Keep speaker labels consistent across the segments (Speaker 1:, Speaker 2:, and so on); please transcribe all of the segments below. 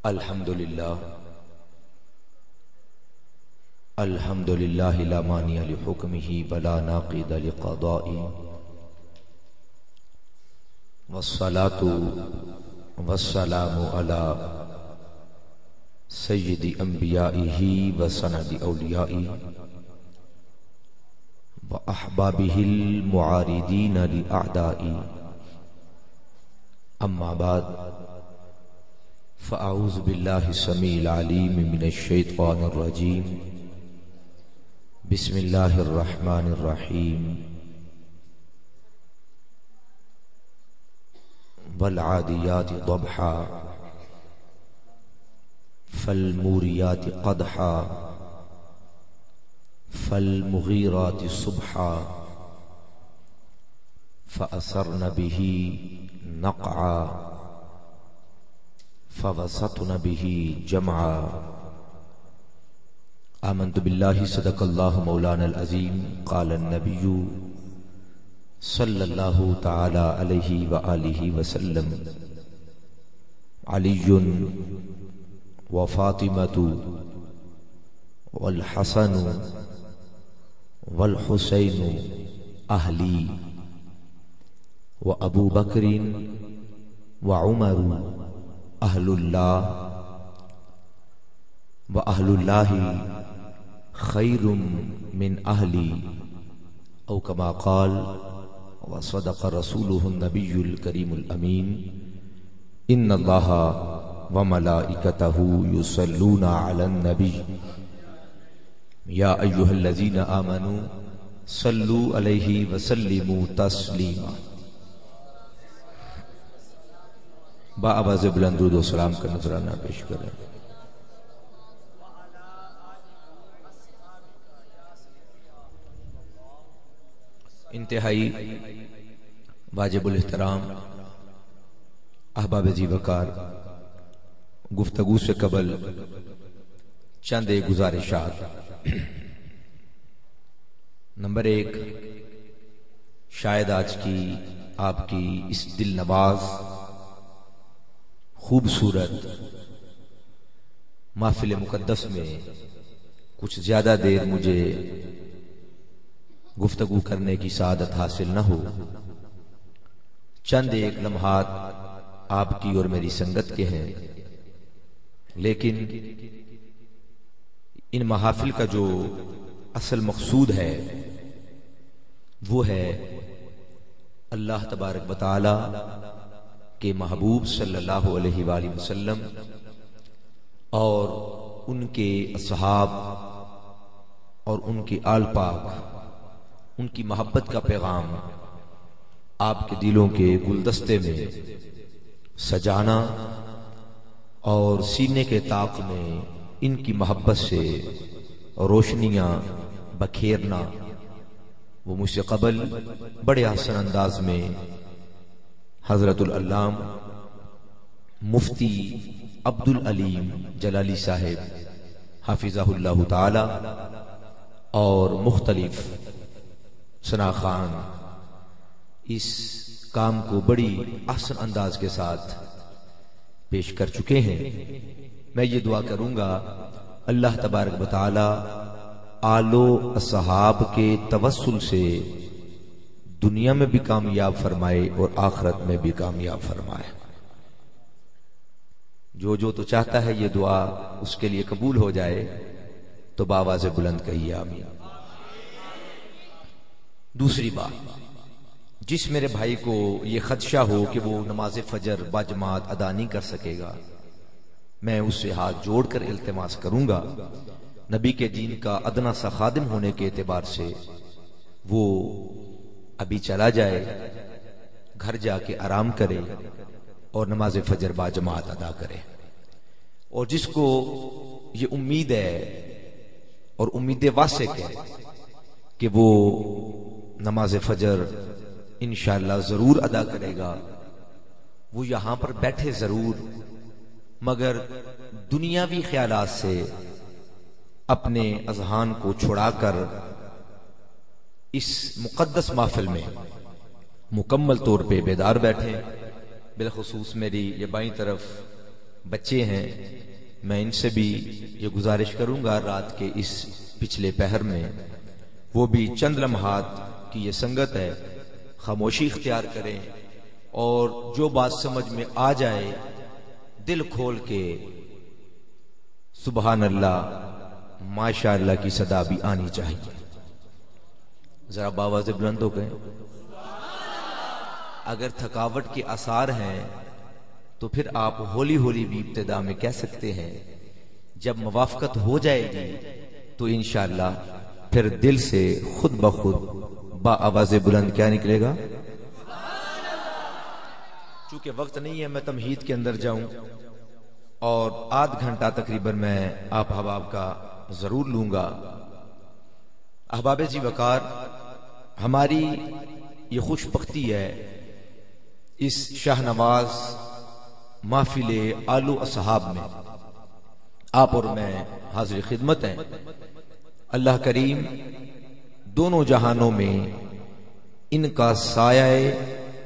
Speaker 1: الحمدللہ الحمدللہ لا مانع لحکمہ ولا ناقض لقضائہ والصلاة والسلام علی سید انبیائہ وسند اولیائہ واحبابہ المعارضین لأعدائہ اما بعد فاعوذ باللہ السمیع العلیم من الشیطان الرجیم بسم اللہ الرحمن الرحیم والعادیات ضبحا فالموریات قدحا فالمغیرات صبحا فأثرن به نقعا فوسطن به جمعا آمنت باللہ صدق اللہ مولانا العظیم قال النبی صلی اللہ تعالی علیہ وآلہ وسلم علی وفاطمۃ والحسن والحسین اہلی وابو بکر وعمر اہل اللہ واہل اللہ خیر من اہلی او کما قال وصدق رسولہ النبی الکریم الامین ان اللہ وملائکتہ یصلون علی النبی یا ایہا الذین آمنوا صلوا علیہ وسلموا تسلیما۔ با آواز بلند درود و سلام کا نذرانہ پیش کریں۔ انتہائی واجب الاحترام احباب ذی وقار، گفتگو سے قبل چند گزارشات۔ نمبر ایک، شاید آج کی آپ کی اس دل نواز خوبصورت محفل مقدس میں کچھ زیادہ دیر مجھے گفتگو کرنے کی سعادت حاصل نہ ہو۔ چند ایک لمحات آپ کی اور میری سنگت کے ہیں، لیکن ان محافل کا جو اصل مقصود ہے وہ ہے اللہ تبارک و تعالی کے محبوب صلی اللہ علیہ وآلہ وسلم اور ان کے اصحاب اور ان کے آل پاک، ان کی محبت کا پیغام آپ کے دلوں کے گلدستے میں سجانا اور سینے کے طاق میں ان کی محبت سے روشنیاں بکھیرنا، وہ مجھ سے قبل بڑے آسان انداز میں حضرت العلام مفتی عبدالعلیم جلالی صاحب حافظہ اللہ تعالی اور مختلف ثنا خان اس کام کو بڑی احسن انداز کے ساتھ پیش کر چکے ہیں۔ میں یہ دعا کروں گا اللہ تبارک و تعالی آل و اصحاب کے توسل سے دنیا میں بھی کامیاب فرمائے اور آخرت میں بھی کامیاب فرمائے۔ جو تو چاہتا ہے یہ دعا اس کے لیے قبول ہو جائے تو بآواز بلند کہیے آمین۔ دوسری بات، جس میرے بھائی کو یہ خدشہ ہو کہ وہ نماز فجر باجماعت ادا نہیں کر سکے گا، میں اس سے ہاتھ جوڑ کر التماس کروں گا نبی کے دین کا ادنا سا خادم ہونے کے اعتبار سے وہ ابھی چلا جائے، گھر جا کے آرام کرے اور نماز فجر باجماعت ادا کرے۔ اور جس کو یہ امید ہے اور امید واثق ہے کہ وہ نماز فجر انشاءاللہ ضرور ادا کرے گا، وہ یہاں پر بیٹھے ضرور، مگر دنیاوی خیالات سے اپنے اذہان کو چھڑا کر اس مقدس محفل میں مکمل طور پہ بیدار بیٹھیں۔ بالخصوص میری یہ بائیں طرف بچے ہیں، میں ان سے بھی یہ گزارش کروں گا رات کے اس پچھلے پہر میں وہ بھی چند لمحات کی یہ سنگت ہے، خاموشی اختیار کریں اور جو بات سمجھ میں آ جائے دل کھول کے سبحان اللہ ماشاء اللہ کی صدا بھی آنی چاہیے. ذرا باواز بلند ہو گئے. اگر تھکاوٹ کے آثار ہیں تو پھر آپ ہولی ہولی بھی ابتدا میں کہہ سکتے ہیں، جب موافقت ہو جائے گی تو انشاءاللہ پھر دل سے خود بخود با آواز بلند کیا نکلے گا. چونکہ وقت نہیں ہے میں تمہید کے اندر جاؤں اور آدھ گھنٹہ تقریباً میں آپ احباب کا ضرور لوں گا. احباب جی وقار، ہماری یہ خوش بختی ہے اس شاہ نواز محفل آل و اصحاب میں آپ اور میں حاضر خدمت ہیں. اللہ کریم دونوں جہانوں میں ان کا سایہ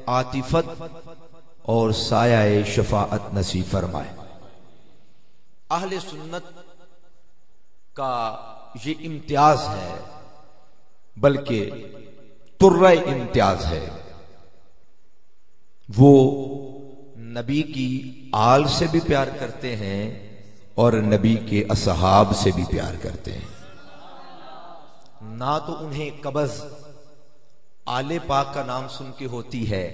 Speaker 1: عاطفت اور سایہ شفاعت نصیب فرمائے. اہل سنت کا یہ امتیاز ہے، بلکہ ترہ امتیاز ہے، وہ نبی کی آل سے بھی پیار کرتے ہیں اور نبی کے اصحاب سے بھی پیار کرتے ہیں. نہ تو انہیں قبض آل پاک کا نام سن کے ہوتی ہے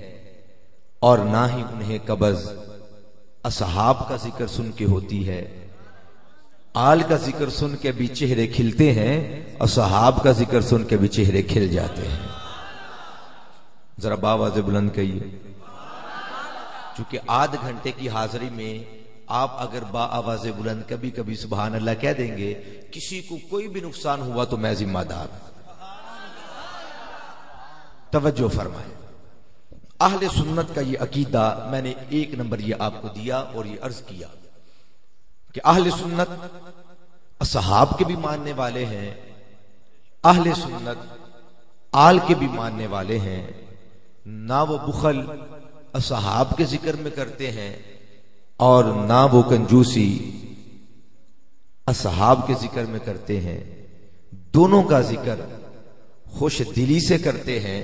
Speaker 1: اور نہ ہی انہیں قبض اصحاب کا ذکر سن کے ہوتی ہے. آل کا ذکر سن کے بھی چہرے کھلتے ہیں، اصحاب کا ذکر سن کے بھی چہرے کھل جاتے ہیں. ذرا باواز بلند کہیے. چونکہ آدھ گھنٹے کی حاضری میں آپ اگر با آواز بلند کبھی کبھی سبحان اللہ کہہ دیں گے، کسی کو کوئی بھی نقصان ہوا تو میں ذمہ دار. توجہ فرمائیں. اہل سنت کا یہ عقیدہ میں نے ایک نمبر یہ آپ کو دیا اور یہ عرض کیا کہ اہل سنت اصحاب کے بھی ماننے والے ہیں، اہل سنت آل کے بھی ماننے والے ہیں. نہ وہ بخل اصحاب کے ذکر میں کرتے ہیں اور نہ وہ کنجوسی اصحاب کے ذکر میں کرتے ہیں. دونوں کا ذکر خوش دلی سے کرتے ہیں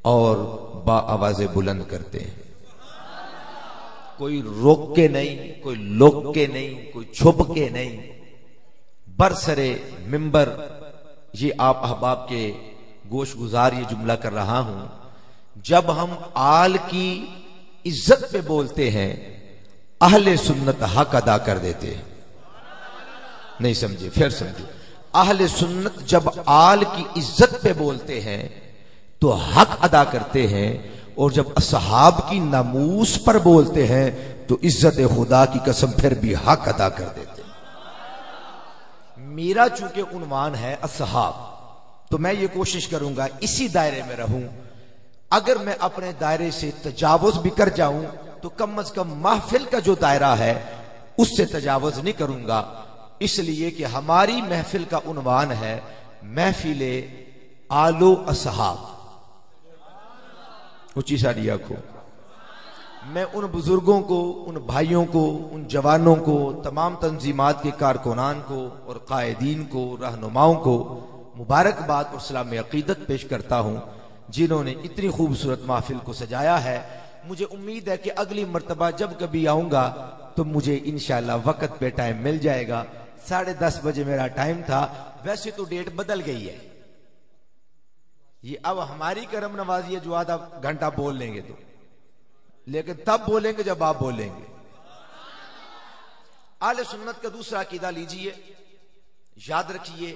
Speaker 1: اور با آواز بلند کرتے ہیں. کوئی روک کے نہیں، کوئی لوک کے نہیں، کوئی چھپ کے نہیں، برسرے منبر یہ آپ احباب کے گوش گزار یہ جملہ کر رہا ہوں. جب ہم آل کی عزت پہ بولتے ہیں اہل سنت حق ادا کر دیتے ہیں. نہیں سمجھے؟ پھر سمجھے. اہل سنت جب آل کی عزت پہ بولتے ہیں تو حق ادا کرتے ہیں، اور جب اصحاب کی ناموس پر بولتے ہیں تو عزت خدا کی قسم پھر بھی حق ادا کر دیتے ہیں. میرا چونکہ عنوان ہے اصحاب تو میں یہ کوشش کروں گا اسی دائرے میں رہوں. اگر میں اپنے دائرے سے تجاوز بھی کر جاؤں تو کم از کم محفل کا جو دائرہ ہے اس سے تجاوز نہیں کروں گا، اس لیے کہ ہماری محفل کا عنوان ہے محفل آل و اصحاب. اونچی ساڑی آنکھوں. میں ان بزرگوں کو، ان بھائیوں کو، ان جوانوں کو، تمام تنظیمات کے کارکنان کو اور قائدین کو، رہنماؤں کو مبارکباد اور سلام عقیدت پیش کرتا ہوں جنہوں نے اتنی خوبصورت محفل کو سجایا ہے. مجھے امید ہے کہ اگلی مرتبہ جب کبھی آؤں گا تو مجھے انشاءاللہ وقت پہ ٹائم مل جائے گا. 10:30 بجے میرا ٹائم تھا، ویسے تو ڈیٹ بدل گئی ہے. یہ اب ہماری کرم نوازی ہے جو آدھا گھنٹہ بول لیں گے تو، لیکن تب بولیں گے جب آپ بولیں گے. اہل سنت کا دوسرا عقیدہ لیجئے، یاد رکھیے،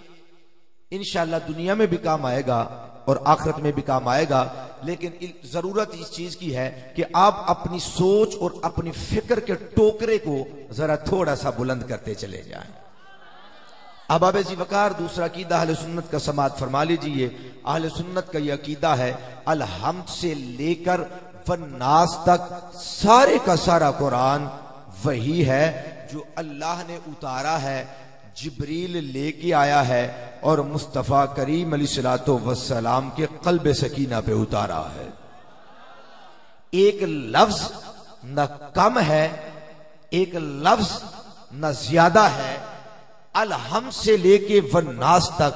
Speaker 1: انشاءاللہ دنیا میں بھی کام آئے گا اور آخرت میں بھی کام آئے گا. لیکن ضرورت اس چیز کی ہے کہ آپ اپنی سوچ اور اپنی فکر کے ٹوکرے کو ذرا تھوڑا سا بلند کرتے چلے جائیں. احباب جی وقار، دوسرا عقیدہ اہل سنت کا سماعت فرما لیجئے. اہل سنت کا یہ عقیدہ ہے الحمد سے لے کر والناس تک سارے کا سارا قرآن وہی ہے جو اللہ نے اتارا ہے، جبریل لے کے آیا ہے اور مصطفیٰ کریم علیہ الصلوۃ والسلام کے قلب سکینہ پہ اتارا ہے. ایک لفظ نہ کم ہے، ایک لفظ نہ زیادہ ہے، الحم سے لے کے والناس تک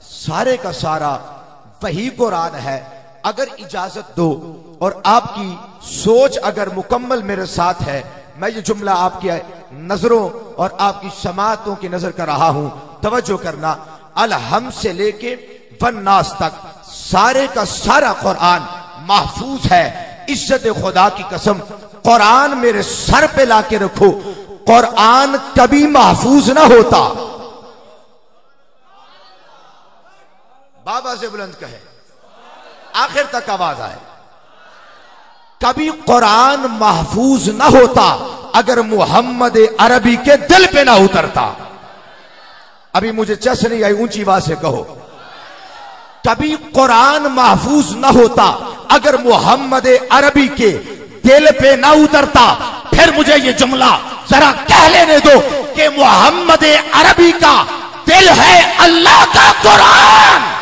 Speaker 1: سارے کا سارا وہی قرآن ہے۔ اگر اجازت دو اور آپ کی سوچ اگر مکمل میرے ساتھ ہے، میں یہ جملہ آپ کی نظروں اور آپ کی سماعتوں کی نظر کر رہا ہوں، توجہ کرنا۔ الحم سے لے کے والناس تک سارے کا سارا قرآن محفوظ ہے۔ عزت خدا کی قسم، قرآن میرے سر پہ لا کے رکھو، قرآن کبھی محفوظ نہ ہوتا۔ بابا سے بلند کہے، آخر تک آواز آئے، کبھی قرآن محفوظ نہ ہوتا اگر محمد عربی کے دل پہ نہ اترتا۔ ابھی مجھے چس نہیں آئی، اونچی آواز سے کہو، کبھی قرآن محفوظ نہ ہوتا اگر محمد عربی کے دل پہ نہ اترتا۔ پھر مجھے یہ جملہ ذرا کہہ لینے دو کہ محمد عربی کا دل ہے اللہ کا قرآن۔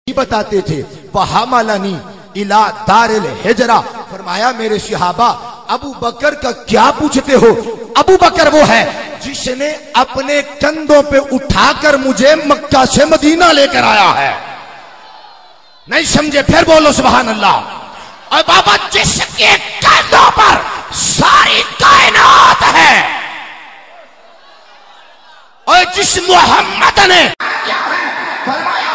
Speaker 1: بتاتے تھے وَحَمَلَنِي إِلَىٰ دَارِ الْحِجْرَةِ، فرمایا میرے صحابہ ابو بکر کا کیا پوچھتے ہو؟ ابو بکر وہ ہے جس نے اپنے کندھوں پہ اٹھا کر مجھے مکہ سے مدینہ لے کر آیا ہے۔ نہیں سمجھے؟ پھر بولو سبحان اللہ۔ اور بابا جس کے کندھوں پر ساری کائنات ہے، اور جس محمد نے فرمایا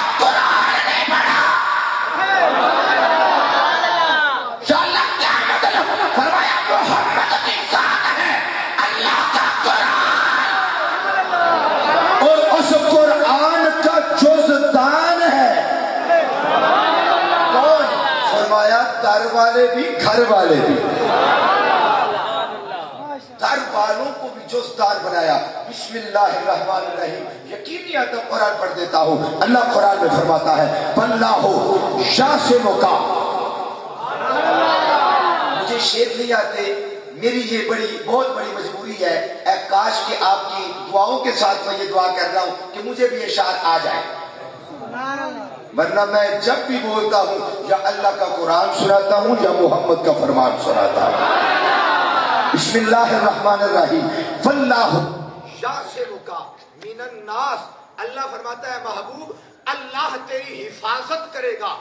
Speaker 1: والے بھی گھر والے بھی، گھر والوں کو بھی جزدار بنایا۔ بسم اللہ الرحمن الرحیم، یقین نہیں آتا قرآن پڑھ دیتا ہوں۔ اللہ قرآن میں فرماتا ہے واللہ شاسمک، مجھے شعر نہیں آتے، میری یہ بہت بڑی مجبوری ہے۔ اے کاش کہ آپ کی دعاؤں کے ساتھ میں یہ دعا کر رہا ہوں کہ مجھے بھی اشعار آ جائے، ورنہ میں جب بھی بولتا ہوں یا اللہ کا قرآن سناتا ہوں یا محمد کا فرمان سناتا ہوں۔ بسم اللہ الرحمن الرحیم، واللہ یعصمک من الناس، اللہ فرماتا ہے محبوب اللہ تیری حفاظت کرے گا،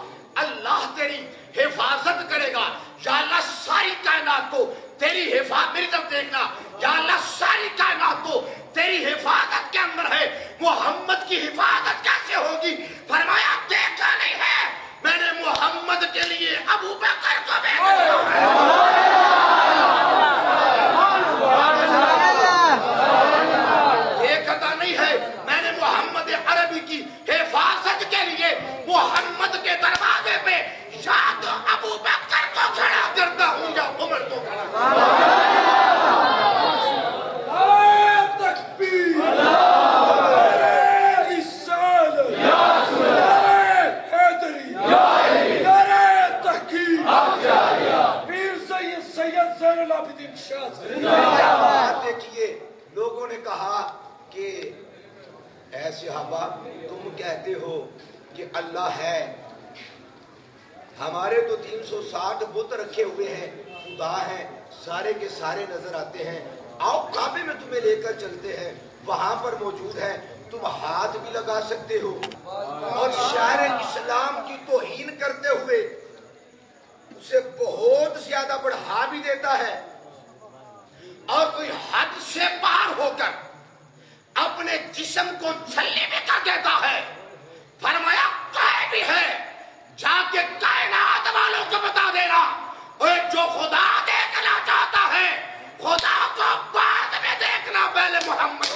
Speaker 1: اللہ تیری حفاظت کرے گا۔ یا اللہ ساری کائنات کو تیری حفاظت، میری طرف دیکھنا، یا اللہ ساری کائنات کو تیری حفاظت کے اندر ہے۔ محمد کی حفاظت کیسے ہوگی؟ فرمایا دیکھا نہیں ہے میں نے محمد کے لیے ابو بکر کو بھیجا ہے۔ دیکھتا نہیں ہے میں نے محمد عربی کی حفاظت کے لیے محمد کے دروازے پہ یا تو ابو بکر کو کھڑا کرتا ہوں یا عمر کو کھڑا۔ دیکھیے لوگوں نے کہا کہ اے صحابہ تم کہتے ہو کہ اللہ ہے، ہمارے تو 360 بت رکھے ہوئے ہیں، خدا ہیں، سارے کے سارے نظر آتے ہیں، آؤ کعبے میں تمہیں لے کر چلتے ہیں، وہاں پر موجود ہے، تم ہاتھ بھی لگا سکتے ہو۔ اور شاعر اسلام کی توہین کرتے ہوئے اسے بہت زیادہ بڑھا بھی دیتا ہے، اور کوئی حد سے پار ہو کر اپنے جسم کو چھلنے میں کر دیتا ہے۔ فرمایا کوئی بھی ہے جا کے کائنات والوں کو بتا دینا، اور جو خدا دیکھنا چاہتا ہے خدا کو بعد میں دیکھنا، پہلے محمد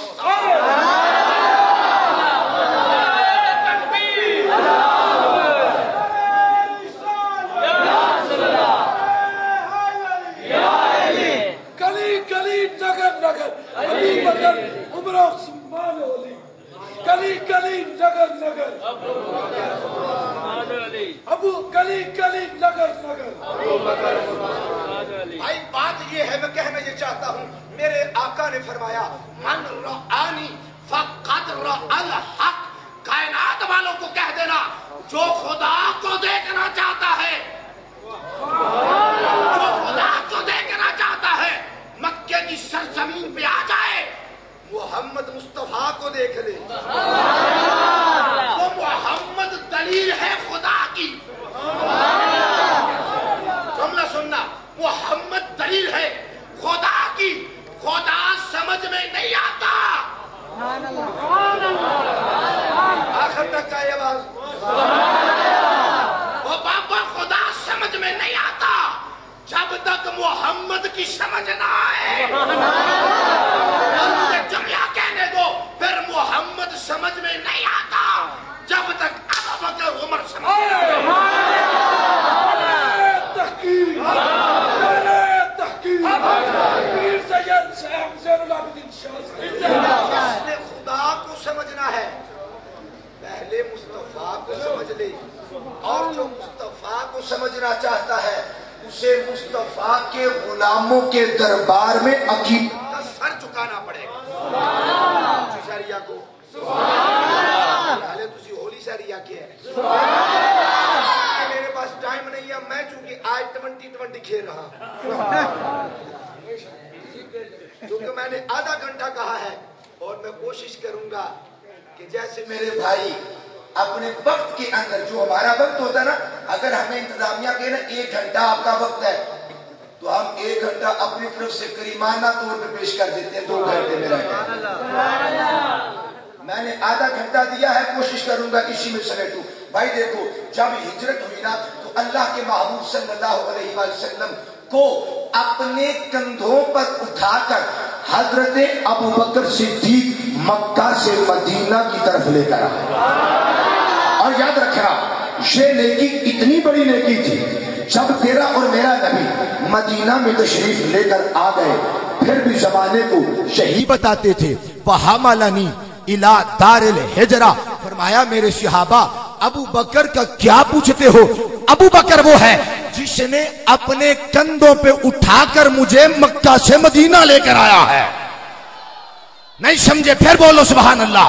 Speaker 1: علی بکر عمر عثمان علی، گلی گلی نگر نگر ابو، گلی گلی نگر نگر بھائی بات یہ ہے، میں کہنا یہ چاہتا ہوں، میرے آقا نے فرمایا من رآنی فقد رأى الحق، کائنات والوں کو کہہ دینا جو خدا کو دیکھنا چاہتا ہے
Speaker 2: سمجھنا ہے اور مجھے جملہ کہنے دو، پھر محمد سمجھ میں نہیں آتا جب تک ابو بکر عمر سمجھ میں نہیں خدا کو سمجھنا ہے، پہلے مصطفیٰ کو سمجھ لے، اور جو مصطفیٰ کو سمجھنا چاہتا ہے اسے مصطفیٰ کے غلاموں کے دربار میں عقیدت کا سر چکانا پڑے گا۔ شریعہ کو حالے تسی ہولی شریعہ کی ہے، میرے پاس ٹائم نہیں ہے، میں چونکہ آج 2020 کھیل رہا کیونکہ میں نے آدھا گھنٹہ کہا ہے، اور میں کوشش کروں گا کہ جیسے میرے بھائی اپنے وقت کے اندر، جو ہمارا وقت ہوتا ہے نا، اگر ہمیں انتظامیہ کہے نا 1 گھنٹہ آپ کا وقت ہے تو ہم 1 گھنٹہ اپنی طرف سے کریمانہ طور پہ پیش کر دیتے ہیں، 2 گھنٹے میرا ہے۔ میں نے آدھا گھنٹہ دیا ہے، کوشش کروں گا اسی میں سمیٹوں۔ بھائی دیکھو، جب ہجرت ہوئی نا تو اللہ کے محبوب صلی اللہ علیہ وسلم کو اپنے کندھوں پر اٹھا کر حضرت ابوبکر صدیق مکہ سے مدینہ کی طرف لے کر آئے۔ اور یاد رکھنا، یہ نیکی اتنی بڑی نیکی تھی، جب تیرا اور میرا نبی مدینہ میں تشریف لے کر آ گئے، پھر بھی زمانے کو شہید بتاتے تھے۔ وَحَمَلَنِي إِلَىٰ دَارِ الْحِجْرَةِ، فرمایا میرے صحابہ ابو بکر کا کیا پوچھتے ہو؟ ابو بکر وہ ہے جس نے اپنے کندھوں پہ اٹھا کر مجھے مکہ سے مدینہ لے کر آیا ہے۔ نہیں سمجھے؟ پھر بولو سبحان اللہ۔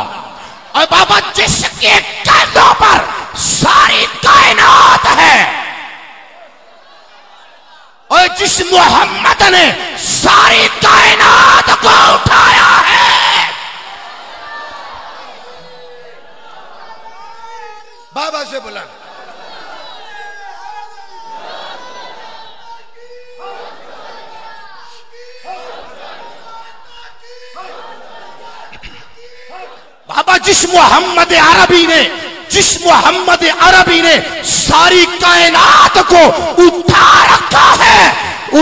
Speaker 2: اور بابا جس کے کندھوں پر ساری کائنات ہے، اور جس محمد نے ساری کائنات کو اٹھایا ہے، بابا سے بلند بابا جس محمد عربی نے ساری کائنات کو اٹھا رکھا ہے،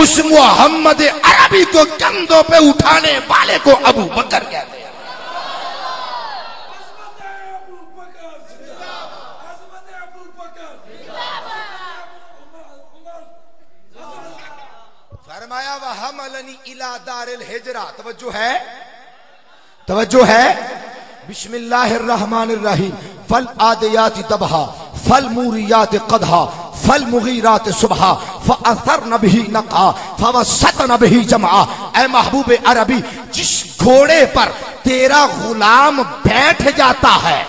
Speaker 2: اس محمد عربی کو کندھوں پہ اٹھانے والے کو ابو بکر کہتے ہیں۔ فرمایا وَحَمَلَنِي إِلَىٰ دَارِ الْحِجْرَةِ، توجہ ہے۔ بسم اللہ الرحمن الرحیم۔ فَالْعَادِيَاتِ ضَبْحًا فَالْمُورِيَاتِ قَدْحًا فَالْمُغِيرَاتِ صُبْحًا فَأَثَرْنَ بِهِ نَقْعًا فَوَسَّطْنَ بِهِ جَمْعًا۔ اے محبوب عربی، جس گھوڑے پر تیرا غلام بیٹھ جاتا ہے،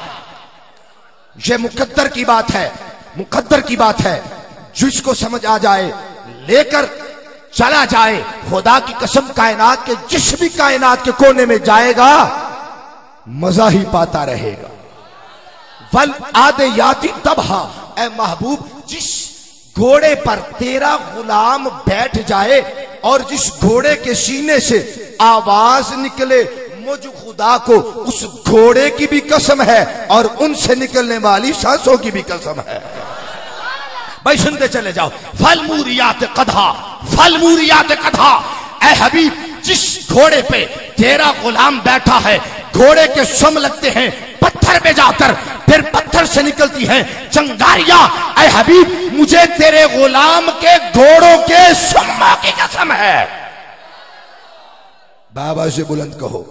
Speaker 2: یہ مقدر کی بات ہے، جس کو سمجھ آ جائے لے کر چلا جائے، خدا کی قسم کائنات کے جس بھی کائنات کے کونے میں جائے گا مزہ ہی پاتا رہے گا۔ وَالْعَادِيَاتِ ضَبْحًا، اے محبوب جس گھوڑے پر تیرا غلام بیٹھ جائے اور جس گھوڑے کے سینے سے آواز نکلے، مجھ خدا کو اس گھوڑے کی بھی قسم ہے اور ان سے نکلنے والی سانسوں کی بھی قسم ہے۔ بھائی سنتے چلے جاؤ۔ فَالْمُورِيَاتِ قَدْحًا، اے حبیب جس گھوڑے پہ تیرا غلام بیٹھا ہے، گھوڑے کے سم لگتے ہیں پتھر پہ جا کر، پھر پتھر سے نکلتی ہیں چنگاریاں، اے حبیب مجھے تیرے غلام کے گھوڑوں کے سموں کی قسم ہے۔ بابا سے بلند کہو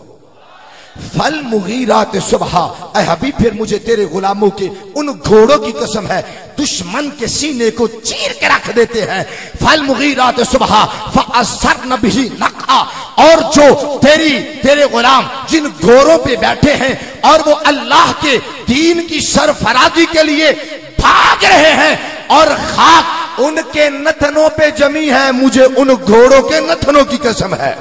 Speaker 2: فَالْمُغِيرَاتِ صُبْحًا، اے حبیب پھر مجھے تیرے غلاموں کے ان گھوڑوں کی قسم ہے، دشمن کے سینے کو چیر کے رکھ دیتے ہیں۔ فَالْمُغِيرَاتِ صُبْحًا فَأَثَرْنَ بِهِ نَقْعًا، اور جو تیرے غلام جن گھوڑوں پہ بیٹھے ہیں اور وہ اللہ کے دین کی سرفرازی کے لیے بھاگ رہے ہیں اور خاک ان کے نتنوں پہ جمی ہے، مجھے ان گھوڑوں کے نتنوں کی قسم ہے۔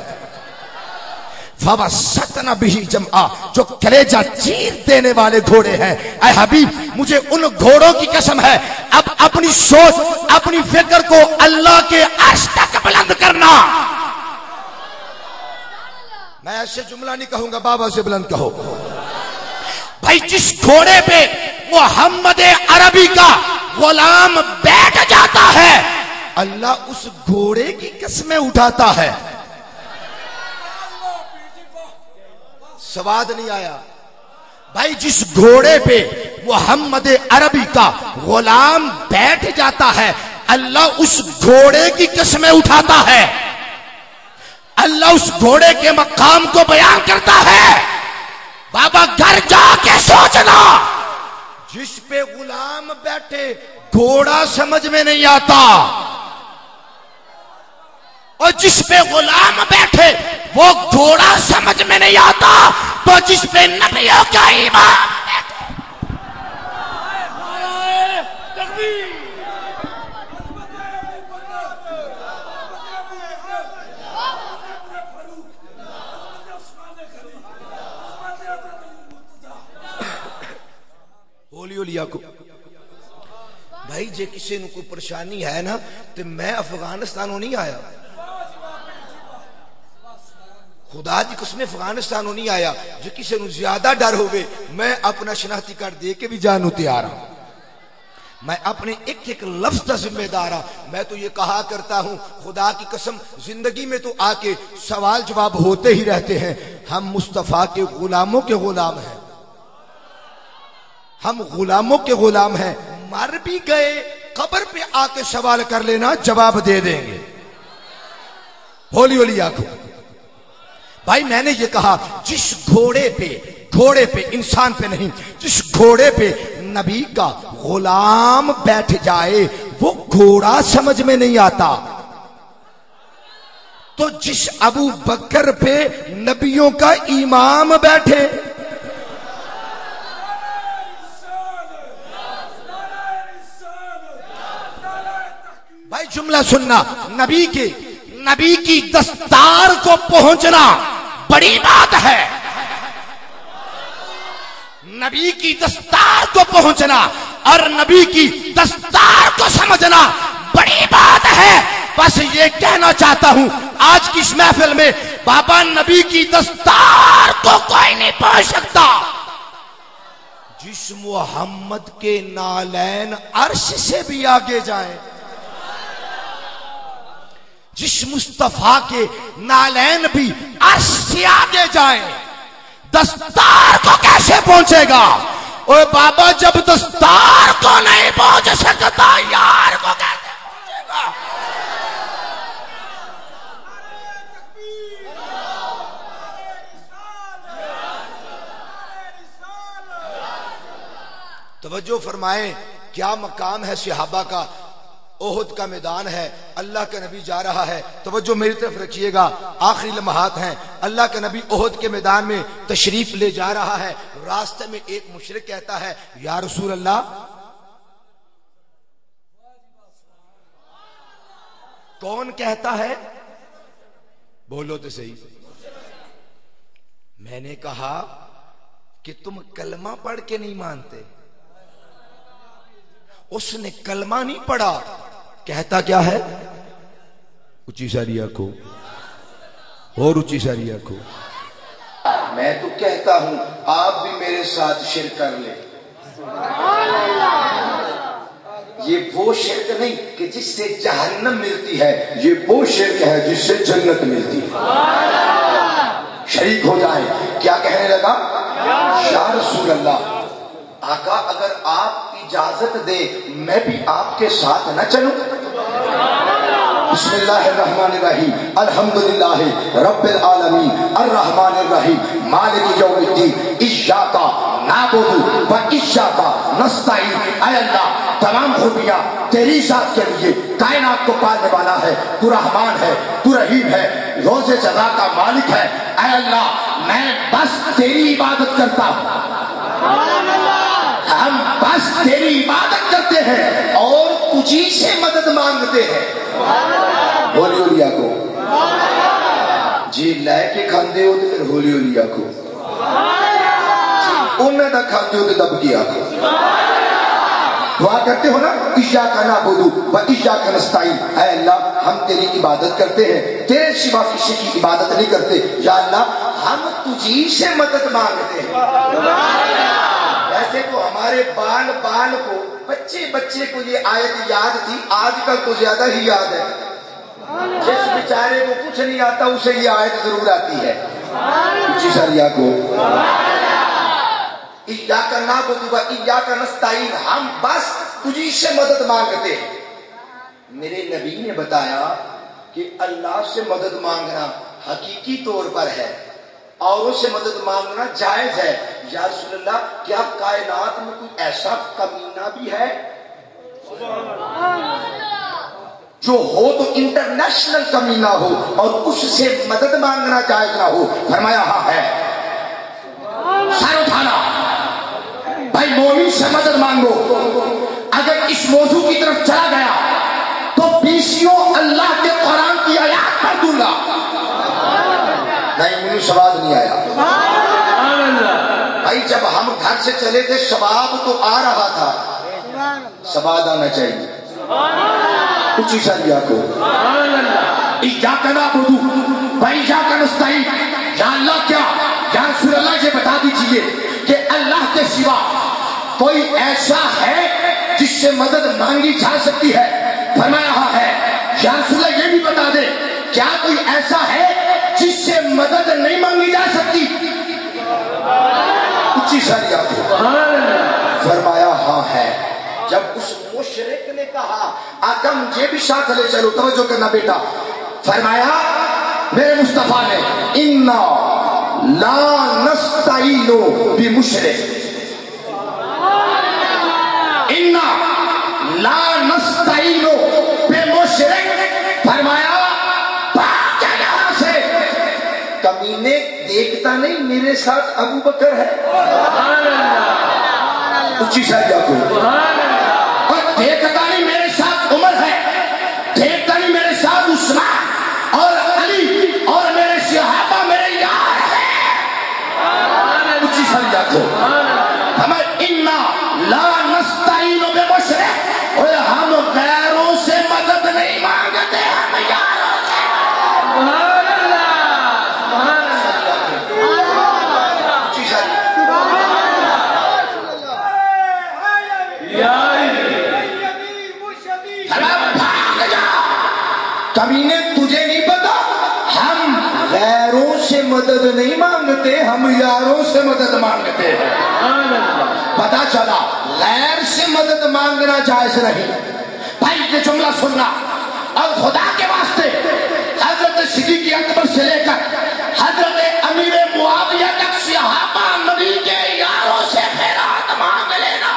Speaker 2: فَوَسَّطْنَ بِهِ جَمْعًا، جو کلیجہ چیر دینے والے گھوڑے ہیں، اے حبیب مجھے ان گھوڑوں کی قسم ہے۔ اب اپنی سوچ اپنی فکر کو اللہ کے عرش تک بلند کرنا۔ میں ایسے جملہ نہیں کہوں گا، بابا سے بلند کہو۔ بھائی جس گھوڑے پہ محمد عربی کا غلام بیٹھ جاتا ہے، اللہ اس گھوڑے کی قسمیں اٹھاتا ہے۔ سواد نہیں آیا بھائی. جس گھوڑے پہ محمد عربی کا غلام بیٹھ جاتا ہے اللہ اس گھوڑے کی قسمیں اٹھاتا ہے, اللہ اس گھوڑے کے مقام کو بیان کرتا ہے. بابا گھر جا کے سوچنا, جس پہ غلام بیٹھے گھوڑا سمجھ میں نہیں آتا, اور جس پہ غلام بیٹھے وہ گھوڑا سمجھ میں نہیں آتا, تو جس پہ نبیوں کا ایمان کو بھائی جے کسی نو کوئی پریشانی ہے نا تو میں افغانستانوں نہیں آیا, خدا دی قسم افغانستانوں نہیں آیا. جو کسی نو زیادہ ڈر ہوئے میں اپنا شناختی کارڈ دے کے بھی جانوں تیار ہوں, میں اپنے ایک ایک لفظ کا ذمہ دار ہوں. میں تو یہ کہا کرتا ہوں خدا کی قسم زندگی میں تو آ کے سوال جواب ہوتے ہی رہتے ہیں. ہم مصطفیٰ کے غلاموں کے غلام ہیں, ہم غلاموں کے غلام ہیں. مر بھی گئے قبر پہ آ کے سوال کر لینا جواب دے دیں گے. ہولی ہولی آنکھوں بھائی میں نے یہ کہا جس گھوڑے پہ انسان پہ نہیں, جس گھوڑے پہ نبی کا غلام بیٹھ جائے وہ گھوڑا سمجھ میں نہیں آتا, تو جس ابو بکر پہ نبیوں کا امام بیٹھے, بھائی جملہ سننا, نبی کی دستار کو پہنچنا بڑی بات ہے, نبی کی دستار کو پہنچنا اور نبی کی دستار کو سمجھنا بڑی بات ہے. بس یہ کہنا چاہتا ہوں آج کی اس محفل میں بابا نبی کی دستار کو کوئی نہیں پہنچ سکتا. جس محمد کے نالین عرش سے بھی آگے جائیں, جس مصطفیٰ کے نالین بھی عرش سے آگے جائیں, دستار کو کیسے پہنچے گا؟ اوے بابا جب دستار کو نہیں پہنچ سکتا یار کو کیسے پہنچے گا؟ توجہ فرمائیں, کیا مقام ہے صحابہ کا. احد کا میدان ہے, اللہ کا نبی جا رہا ہے, توجہ میری طرف رکھیے گا, آخری لمحات ہیں. اللہ کا نبی احد کے میدان میں تشریف لے جا رہا ہے. راستے میں ایک مشرک کہتا ہے یا رسول اللہ, کون کہتا ہے؟ بولو تو صحیح. میں نے کہا کہ تم کلمہ پڑھ کے نہیں مانتے. اس نے کلمہ نہیں پڑھا, کہتا کیا ہے؟ اونچی ساری آنکھوں اور اونچی ساری آنکھوں. میں تو کہتا ہوں آپ بھی میرے ساتھ شرک کر لیں. یہ وہ شرک نہیں کہ جس سے جہنم ملتی ہے, یہ وہ شرک ہے جس سے جنت ملتی ہے. شریک ہو جائیں. کیا کہنے لگا؟ یا رسول اللہ, آقا اگر آپ اجازت دے میں بھی آپ کے ساتھ نہ چلوں. بسم اللہ الرحمن الرحیم, الحمدللہ رب العالمین الرحمن الرحیم مالک یوم الدین ایاک نعبد و ایاک نستعین. اے اللہ تمام خوبیاں تیری ذات کے لیے, کائنات کو پالنے والا ہے, تو رحمان ہے, تو رحیم ہے, روز جزا کا مالک ہے. اے اللہ میں بس تیری عبادت کرتا ہوں, ہم بس تیری عبادت کرتے ہیں اور تجھی سے مدد مانگتے ہیں. ہولی ہولی آکو جی لے کے کھاندے ہو تو پھر ہولی ہولی آکو, انہیں دا کھاندے ہو تو دب کی آکو. دعا کرتے ہو نا ایاک نعبد و ایاک نستعین. اے اللہ ہم تیری عبادت کرتے ہیں, تیرے سوا کسی کی عبادت نہیں کرتے. یا اللہ ہم تجھی سے مدد مانگتے ہیں. ایسے تو ہمارے بال کو بچے کو یہ آیت یاد تھی, آج کل تو زیادہ ہی یاد ہے. جس بیچارے کو کچھ نہیں آتا اسے یہ آیت ضرور آتی ہے. اچھی سریا کو ایاک نعبد و ایاک نستعین، ہم بس تجھی سے مدد مانگتے ہیں۔ میرے نبی نے بتایا کہ اللہ سے مدد مانگنا حقیقی طور پر ہے، اوروں سے مدد مانگنا جائز ہے۔ یا رسول اللہ کیا کائنات میں کوئی ایسا کمینہ بھی ہے جو ہو تو انٹرنیشنل کمینہ ہو اور اس سے مدد مانگنا جائز نہ ہو؟ فرمایا ہاں ہے۔ سر اٹھانا، بھائی مومن سے مدد مانگو۔ اگر اس موضوع کی طرف چلا گیا تو پیشیوں اللہ کے قرآن کی آیات پڑھ دوں گا۔ نہیں مجھے سواد نہیں آیا بھائی، جب ہم گھر سے چلے تھے شباب تو آ رہا تھا، سواد آنا چاہیے۔ اچھی سریا کو ایاک نعبد و ایاک نستعین، یا اللہ کیا، یا رسول اللہ یہ بتا دیجئے کہ اللہ کے سوا کوئی ایسا ہے جس سے مدد مانگی جا سکتی ہے؟ فرمایا ہاں ہے۔ یا رسول اللہ یہ بھی بتا دے کیا کوئی ایسا ہے جس سے مدد نہیں مانگی جا سکتی؟ اچھی سریا کو فرمایا ہاں ہے۔ جب اس مشرک نے کہا آقا مجھے بھی ساتھ لے چلو، توجہ کرنا بیٹا، فرمایا میرے مصطفیٰ نے انا لا نستعین بمشرک، انا لا نستعین بمشرک، فرمایا بھاگ جا یہاں سے۔ کمینے دیکھتا نہیں میرے ساتھ ابو بکر ہے، اچھی شاید کو، اور دیکھتا نہیں میرے ساتھ عمر ہے، دیکھتا نہیں میرے ساتھ عثمان اور علی اور میرے صحابہ میرے یار ہیں، اچھی شاید کو۔ ہمیں انا لا نستعین بمشرک، اور ہم غیروں سے مدد نہیں مانگتے، ہم یاروں سے۔ اچھی شاید کمینے تجھے نہیں پتا، ہم غیروں سے مدد نہیں مانگتے، ہم یاروں سے مدد مانگتے ہیں۔ پتا چلا غیر سے مدد مانگنا جائز نہیں۔ بھائی یہ جملہ سننا، اور خدا کے واسطے حضرت صدیق اکبر سے لے کر حضرت امیر معاویہ تک صحابہ نبی کے یاروں سے خیرات مانگ لینا۔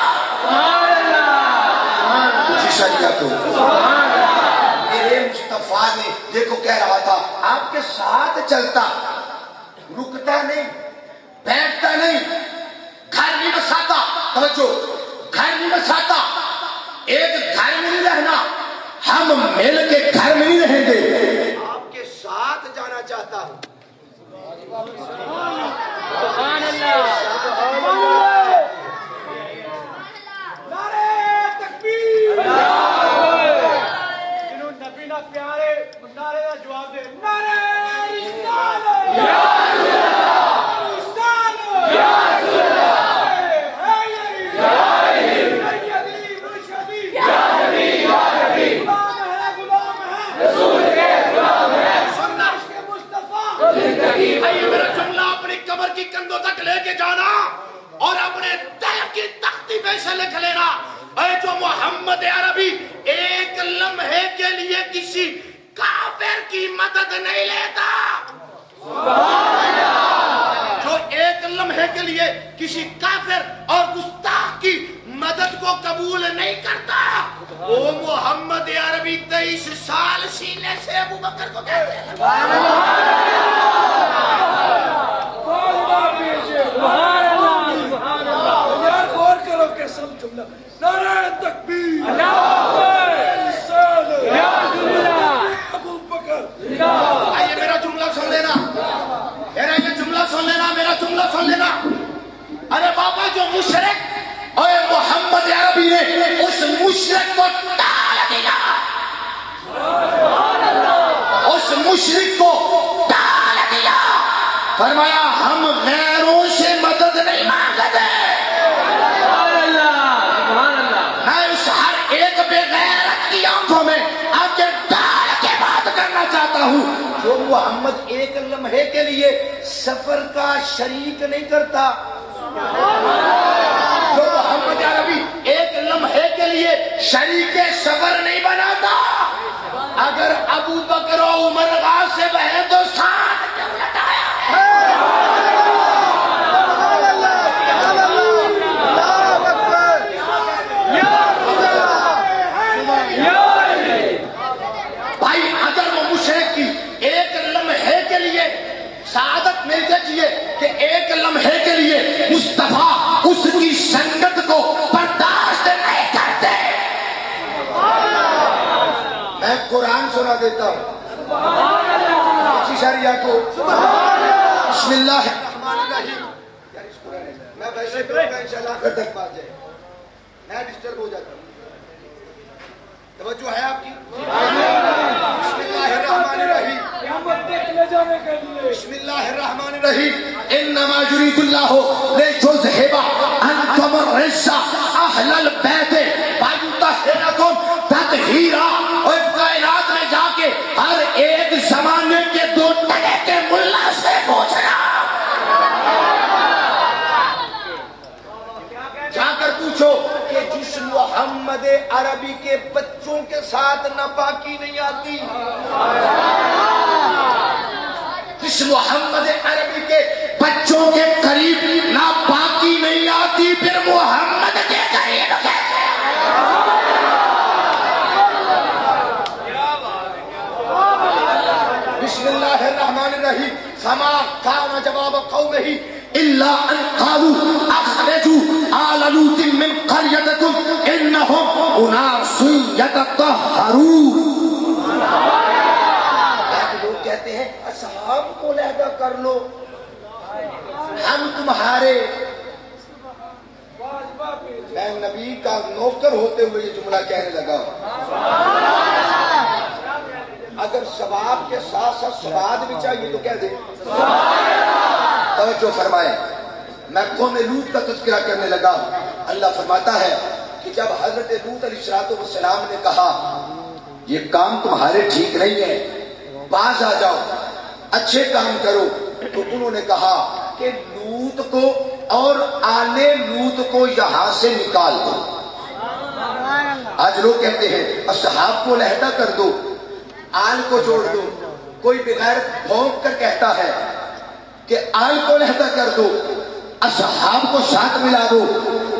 Speaker 2: شریعت میرے مصطفیٰ نے دیکھو کہہ رہا تھا آپ کے ساتھ چلتا، رکتا نہیں، بیٹھتا نہیں، گھر نہیں بساتا، توجہ گھر نہیں بساتا، ایک گھر میں نہیں رہنا، ہم مل کے گھر میں نہیں رہیں گے، آپ کے ساتھ جانا چاہتا ہوں۔ سبحان اللہ، نعرہ تکبیر، جنہوں نبی نہ پیارے نعرے کا جواب دے، نعرہ رسالت، یا رسول اللہ، رسالت، یا رسول اللہ، یا علی، سیدی مرشدی، یا نبی، یا نبی، غلام ہے، غلام ہے، رسول کے غلام ہے، سنت کے مصطفیٰ زندگی۔ آئیے میرا جملہ اپنی قبر کی کندھوں تک لے کے جانا اور اپنے دل کی تختی پہ سے لکھ لینا، اے جو محمد عربی ایک لمحے کے لیے کسی کافر کی مدد نہیں لیتا، جو ایک لمحے کے لیے کسی کافر اور گستاخ کی مدد کو قبول نہیں کرتا، وہ محمد عربی 23 سال سینے سے ابو بکر کو کہتے ہیں۔ نعرہ تکبیر، ابو بکر۔ آئیے میرا جملہ سن لینا، میرا یہ جملہ سن لینا، میرا جملہ سن لینا۔ ارے بابا جو مشرک اور محمد عربی نے اس مشرک کو ٹال دیا، اس مشرک کو ٹال دیا، فرمایا ہم غیروں سے مدد نہیں مانگتے۔ جو محمد ایک لمحے کے لیے سفر کا شریک نہیں کرتا، جو محمد عربی ایک لمحے کے لیے شریک سفر نہیں بناتا، اگر ابو بکر و عمر غاصب ہے تو ساتھ کیوں لٹایا ہے؟ بھائی اگر وہ مشرک کی ایک لمحے کے لیے سعادت مل جائے کہ ایک لمحے کے لیے مصطفیٰ اس کی سنگت کو برداشت نہیں کرتے، میں قرآن سنا دیتا ہوں شریعہ کو۔ بسم اللہ الرحمن الرحیم۔ میں ویسے کروں گا انشاءاللہ گھر تک بات جائے، میں ڈسٹرب ہو جاتا ہوں، توجہ ہے آپ کی؟ بسم اللہ الرحمن الرحیم۔ بسم اللہ الرحمن الرحیم۔ انما یرید اللہ لیذھب عنکم الرجس اہل البیت ویطہرکم تطہیرا۔ اور کائنات میں جا کے ہر ایک زمانے کے دو ٹکے کے ملا سے پوچھنا، جا کر پوچھو کہ جس محمد عربی کے بچوں کے ساتھ ناپاکی نہیں آتی، جس محمد عربی کے بچوں کے قریب ناپاکی نہیں آتی، پھر محمد کے قریب کیسے؟ بسم اللہ الرحمن الرحیم۔ فما کان جواب قومہ الا ان قالوا اخرجوا آل لوط من قریتکم انہم اناس یتطہرون۔ لوگ کہتے ہیں اصحاب کو علیحدہ کر لو، ہم تمہارے، میں نبی کا نوکر ہوتے ہوئے یہ جملہ کہنے لگا ہوں، اگر ثواب کے ساتھ ساتھ سواد بھی چاہیے تو کہہ دیں۔ توجہ فرمائیں، میں قوم لوط کا تذکرہ کرنے لگا ہوں۔ اللہ فرماتا ہے کہ جب حضرت لوط علیہ السلام نے کہا یہ کام تمہارے ٹھیک نہیں ہے، باز آ جاؤ، اچھے کام کرو، تو انہوں نے کہا کہ لوط کو اور آل لوط کو یہاں سے نکال دو۔ آج لوگ کہتے ہیں اصحاب کو علیحدہ کر دو، آل کو جوڑ دو، کوئی بغیر بھونک کر کہتا ہے کہ آل کو علیحدہ کر دو، اصحاب کو ساتھ ملا دو،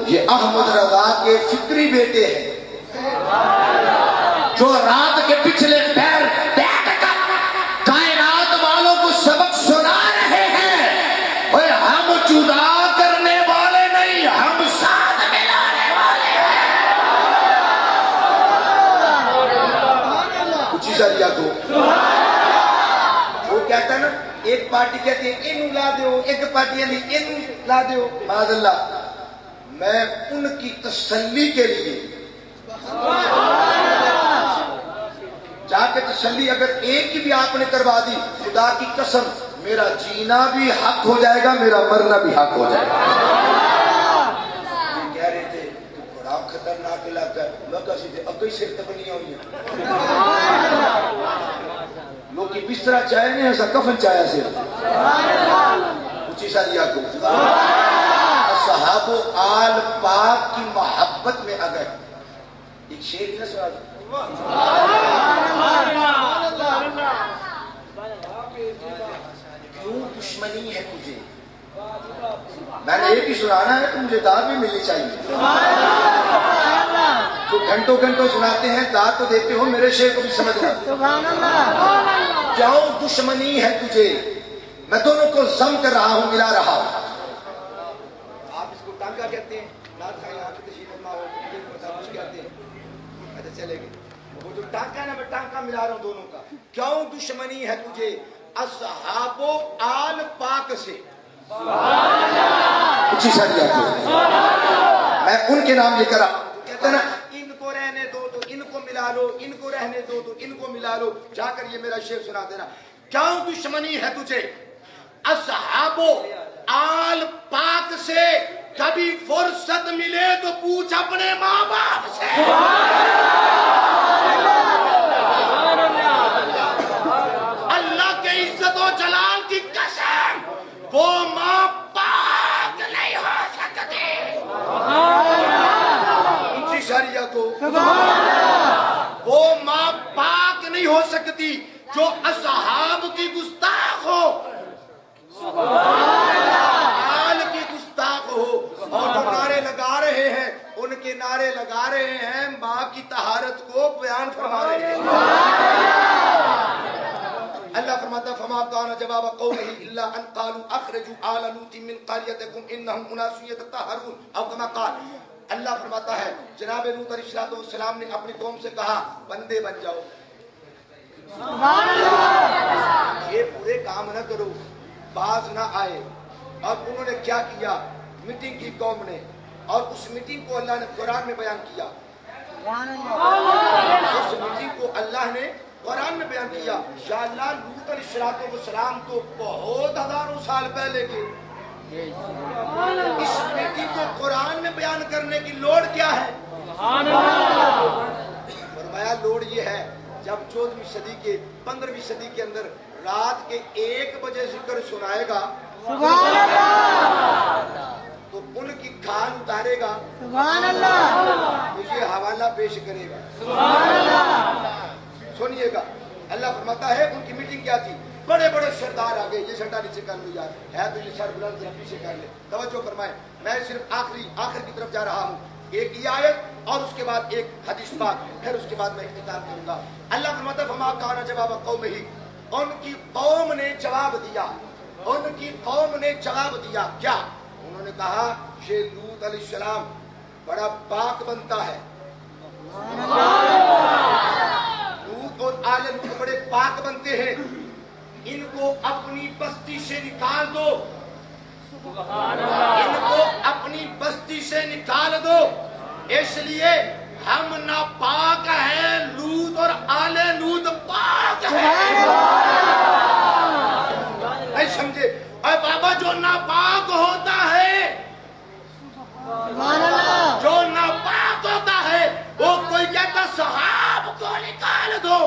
Speaker 2: یہ احمد رضا کے فکری بیٹے ہیں جو رات کے پچھلے پیر بیٹھ کر کائنات والوں کو سبق سنا رہے ہیں، اور ہم جدا کرنے والے نہیں، ہم ساتھ ملانے والے ہیں۔ کچھ ہی سر یاد ہو، وہ کہتا ہے نا، ایک پارٹی کہتی ہے اینو لا دیو، ایک پارٹی کہتی ہے اینو لا دیو۔ معاذ اللہ، میں ان کی تسلی کے لیے جا کے تسلی اگر ایک کی بھی آپ نے کروا دی، خدا کی قسم میرا جینا بھی حق ہو جائے گا، میرا مرنا بھی حق ہو جائے گا۔ کہہ رہے تھے کہ بڑا خطرناک علاقہ ہے، میں کہا سیدھے اگئی سر تبنیاں ہوئی ہیں، لوگ کی بسترہ چاہے نہیں ایسا کفن چاہے سے اچھی سادیا کو۔ اصحاب و آل پاک کی محبت میں اگر ایک شیر نہ سنا دو، کیوں دشمنی ہے تجھے، میں نے ایک ہی سنانا ہے تو مجھے داد بھی ملنی چاہیے، تو گھنٹوں گھنٹوں سناتے ہیں، داد تو دیتے ہو، میرے شعر کو بھی سمجھنا۔ کیوں دشمنی ہے تجھے، میں دونوں کو ضم کر رہا ہوں، ملا رہا ہوں۔ آپ اس کو ٹانکا کہتے ہیں، نات خواہ یہاں پہ تشریف فرما ہو، کچھ کہتے ہیں، اچھا چلے گئے، وہ جو ٹانکا ہے نا، میں ٹانکا ملا رہا ہوں دونوں کا۔ کیوں دشمنی ہے تجھے اصحاب و آل پاک سے، اچھی شادی آپ کو، میں ان کے نام لے کر رہا ہوں، کہتے ہیں نا ان کو رہنے دو تو ان کو ملا لو، ان کو رہنے دو تو ان کو ملا لو، جا کر یہ میرا شعر سنا دینا۔ کیوں دشمنی ہے تجھے اصحاب و آل پاک سے، کبھی فرصت ملے تو پوچھ اپنے ماں باپ سے۔ اللہ نہیں ہو سکتی جو اصحاب کی گستاخ ہو، آل کی گستاخ ہو، اور جو نعرے لگا رہے ہیں ان کے نعرے لگا رہے ہیں ماں کی طہارت کو بیان فرما رہے ہیں۔ اللہ فرماتا فما کان جواب قومه الا ان قالوا اخرجوا آل لوط من قريتكم انهم اناس يتطهرون او كما قال۔ اللہ فرماتا ہے جناب لوط علیہ السلام نے اپنی قوم سے کہا بندے بن جاؤ، سبحان اللہ، یہ پورے کام نہ کرو، باز نہ آئے۔ اور انہوں نے کیا کیا؟ میٹنگ کی قوم نے، اور اس میٹنگ کو اللہ نے قرآن میں بیان کیا، اس میٹنگ کو اللہ نے قرآن میں بیان کیا۔ یا اللہ، لوط علیہ السلام تو بہت ہزاروں سال پہلے کے، اس میٹنگ کو قرآن میں بیان کرنے کی لوڑ کیا ہے؟ فرمایا لوڑ یہ ہے جب 14ویں صدی کے 15ویں صدی کے اندر رات کے 1 بجے ذکر سنائے گا سبحان اللہ تو ان کی کھال اتارے گا سبحان اللہ، مجھے حوالہ پیش کرے گا سبحان اللہ۔ سنیے گا، اللہ فرماتا ہے ان کی میٹنگ کیا تھی؟ بڑے بڑے سردار آگئے، یہ جھنڈا نیچے کر لو یار، ہے تو یہ سر بلند ذرا پیچھے کر لے، توجہ فرمائیں۔ میں صرف آخر کی طرف جا رہا ہوں، ایک یہ آیت اور اس کے بعد ایک حدیث پاک، پھر اس کے بعد میں اختتام کروں گا۔ اللہ فرماتا ہے فما کان جواب قومه، ان کی قوم نے جواب دیا، ان کی قوم نے جواب دیا کیا؟ انہوں نے کہا یہ لوط علیہ السلام بڑا پاک بنتا ہے، لوط اور آل لوط بڑے پاک بنتے ہیں، ان کو اپنی بستی سے نکال دو، ان کو اپنی بستی سے نکال دو، اس لیے ہم ناپاک ہیں، لوط اور آل لوط پاک ہیں۔ نہیں سمجھے؟ اے بابا، جو ناپاک ہوتا ہے، جو ناپاک ہوتا ہے، وہ کوئی کہتا صحاب کو نکال دو،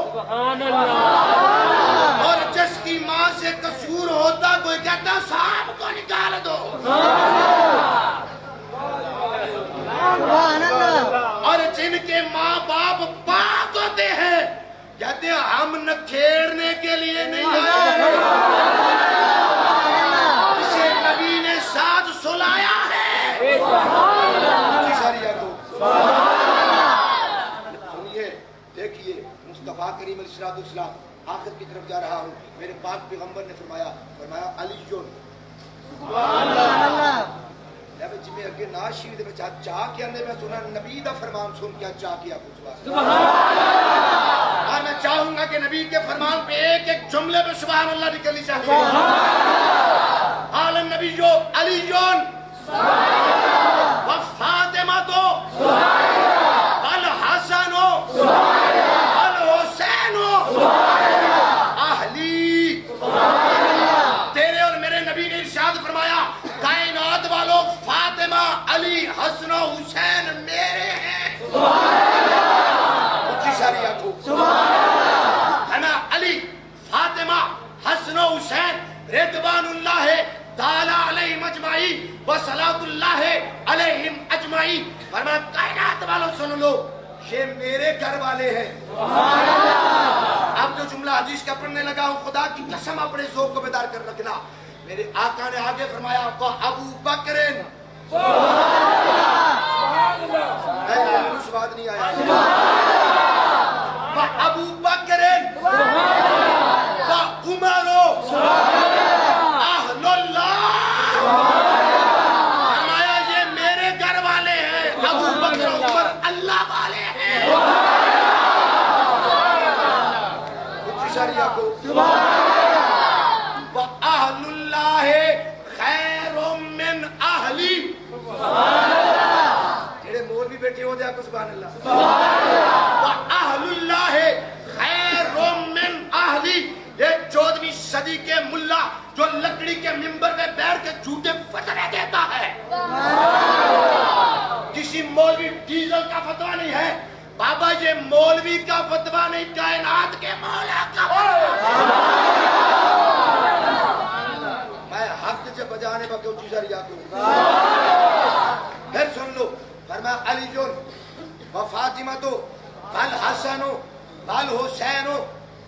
Speaker 2: اور جس کی ماں سے قصور ہوتا کوئی کہتا صحاب کو نکال دو، اور جن کے ماں باپ پاک ہوتے ہیں کہتے ہیں ہم نکھیڑنے کے لیے نہیں آئے، اسے نبی نے ساتھ سلایا ہے۔ سنیے، دیکھیے، مصطفیٰ کریم علیہ السلام، آخر کی طرف جا رہا ہوں، میرے پاک پیغمبر نے فرمایا علی جون جی میں اگے ناز شریف دے وچ چاہ کے اندے میں سنا نبی دا فرمان سن کے چاہ کیا کچھ اور میں چاہوں گا کہ نبی کے فرمان پہ ایک ایک جملے پہ سبحان اللہ نکلنی چاہیے۔ قال النبی علی جون وفاطمہ تو والحسن والحسین اہلی، تیرے اور میرے نبی نے ارشاد فرمایا کائنات والوں فاطمہ علی حسن و حسین میرے ہیں، اچھی ساری آنکھوں ہے نا، علی فاطمہ حسن و حسین رضوان اللہ تعالی علیہم اجمعین وصلاۃ اللہ علیہم اجمعین، فرمایا کائنات والوں سن لو یہ میرے گھر والے ہیں۔ اب جو جملہ حدیث کا پڑھنے لگا ہوں، خدا کی قسم اپنے ذوق کو بیدار کر رکھنا، میرے آقا نے آگے فرمایا ابو بکر، سواد نہیں آیا، ابو بکر عمر اہل اللہ، فرمایا یہ میرے گھر والے ہیں، ابو بکر عمر اللہ والے ہیں۔ کچھ اشاریہ کو وَأَهْلُ اللَّهِ خَيْرٌ مِّنْ أَهْلِي، جڑے مولوی بیٹھے ہو جائے کو سبحان اللہ، وَأَهْلُ اللَّهِ خَيْرٌ مِّنْ أَهْلِي، یہ 14ویں صدی کے ملا جو لکڑی کے ممبر میں بیٹھ کے جھوٹے فتوے دیتا ہے، کسی مولوی ڈیزل کا فتویٰ نہیں ہے بابا، یہ مولوی کا فتویٰ نہیں، کائنات کے مولا کا میں حق جب بجانے با کیوں چیزہ ریا کو پھر سن لو، فرمایا علی جون و فاطمہ تو والحسن والحسین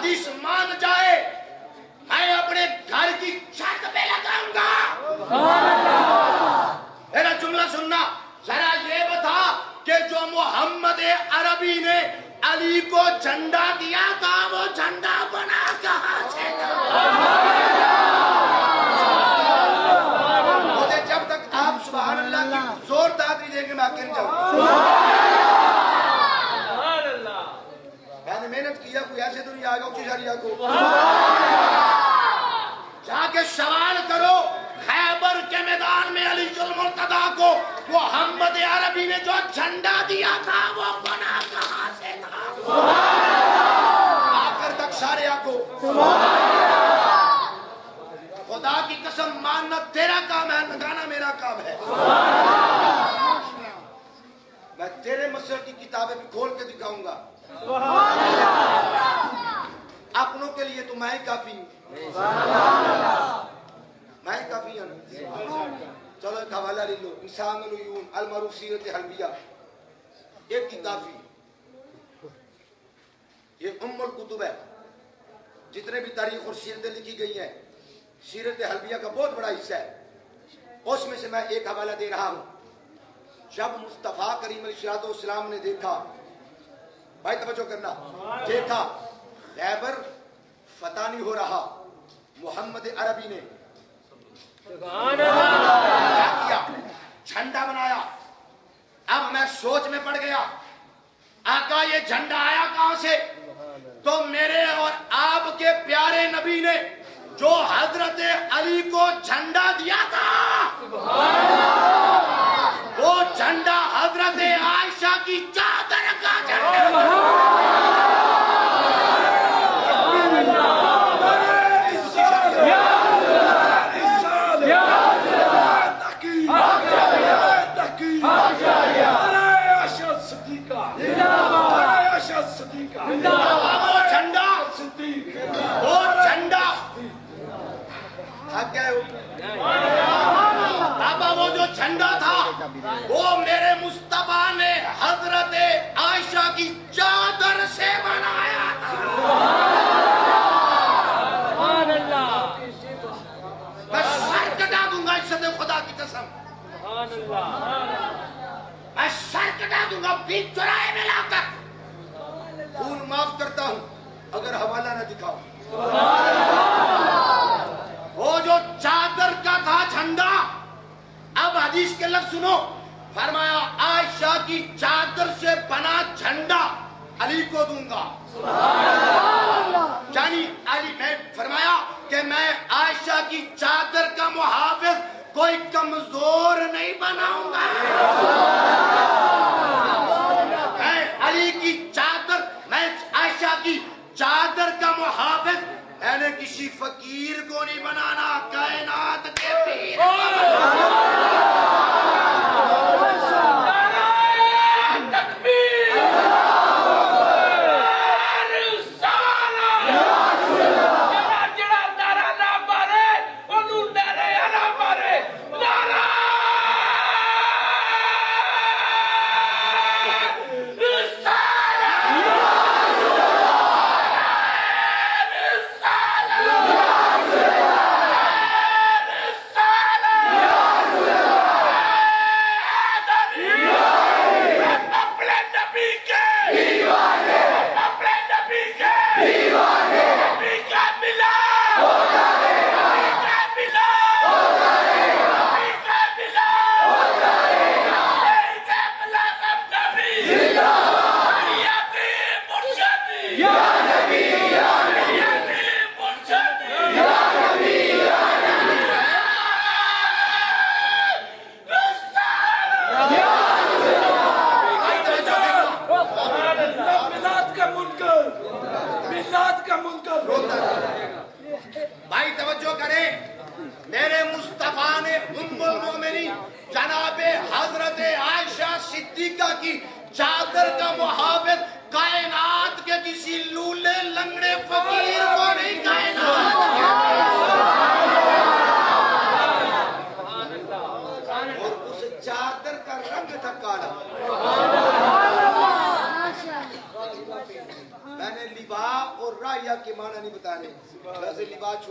Speaker 2: حدیث مان جائے میں اپنے گھر کی چھت پہ لگاؤں گا. میرا جملہ سننا. ذرا یہ بتا کہ جو محمد عربی نے علی کو جھنڈا دیا تھا وہ جھنڈا بنا کہاں سے تھا؟ مجھے جب تک آپ سبحان اللہ کی زور داد نہیں دیں گے میں آگے نہیں جاؤں گا. میں نے محنت کیا, کوئی ایسے تو نہیں آگا اچھی شریعہ کو. جا کے سوال کرو خیبر کے میدان میں علی المرتضیٰ کو محمد عربی نے جو جھنڈا دیا تھا وہ بنا کہاں سے تھا؟ آخر تک سارے کو خدا کی قسم ماننا تیرا کام ہے, لگانا میرا کام ہے. میں تیرے مسئلے کی کتابیں بھی کھول کے دکھاؤں گا. اپنوں کے لیے تو میں ہی کافی ہوں. میں ہی کافی ہوں. چلو ایک حوالہ لے لو, انسان العیون المعروف سیرت حلبیہ, ایک ہی کافی. یہ ام الکتب ہے. جتنے بھی تاریخ اور سیرتیں لکھی گئی ہیں سیرت حلبیہ کا بہت بڑا حصہ ہے. اس میں سے میں ایک حوالہ دے رہا ہوں. جب مصطفیٰ کریم علیہ السلام نے دیکھا, بھائی توجہ کرنا, دیکھا خیبر فتح نہیں ہو رہا, محمد عربی نے کیا کیا؟ جھنڈا بنایا. اب میں سوچ میں پڑ گیا, آقا یہ جھنڈا آیا کہاں سے؟ تو میرے اور آپ کے پیارے نبی نے جو حضرت علی کو جھنڈا دیا تھا وہ جھنڈا حضرت عائشہ کی چادر کا جھنڈا. وہ جو جھنڈا تھا وہ میرے مصطفیٰ نے حضرت عائشہ کی چادر سے بنایا تھا. میں سر کٹا دوں گا عزت خدا کی قسم. میں سر کٹا دوں گا بیچ چوراہے میں لا کر. خون معاف کرتا ہوں اگر حوالہ نہ دکھاؤ. وہ جو چادر کا تھا جھنڈا, اب حدیث کے لفظ سنو. فرمایا عائشہ کی چادر سے بنا جھنڈا علی کو دوں گا. یعنی علی میں فرمایا کہ میں عائشہ کی چادر کا محافظ کوئی کمزور نہیں بناؤں گا. میں علی کی چادر, میں عائشہ کی چادر کا محافظ میں نے کسی فقیر کو نہیں بنانا, کائنات کے پیر کو بھائی توجہ کریں. میرے مصطفیٰ نے ام المومنین جناب حضرت عائشہ صدیقہ کی چادر کا محافظ کائنات کے کسی لولے لنگڑے فقیر کو نہیں, کائنات اور اس چادر کا رنگ تھا کالا. میں نے لبا اور رایا کے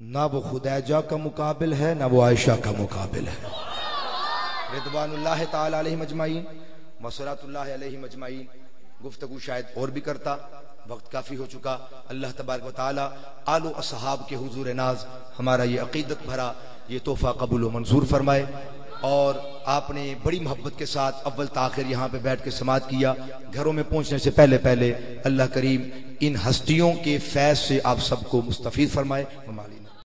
Speaker 1: نہ وہ خدیجہ کا مقابل ہے نہ وہ عائشہ کا مقابل ہے، رضوان اللہ تعالی علیہم اجمعین وصلاۃ اللہ علیہم اجمعین۔ گفتگو شاید اور بھی کرتا، وقت کافی ہو چکا۔ اللہ تبارک و تعالی آل و اصحاب کے حضور ناز ہمارا یہ عقیدت بھرا یہ تحفہ قبول و منظور فرمائے، اور آپ نے بڑی محبت کے ساتھ اول تاخیر یہاں پہ بیٹھ کے سماعت کیا۔ گھروں میں پہنچنے سے پہلے پہلے اللہ کریم ان ہستیوں کے فیض سے آپ سب کو مستفید فرمائے۔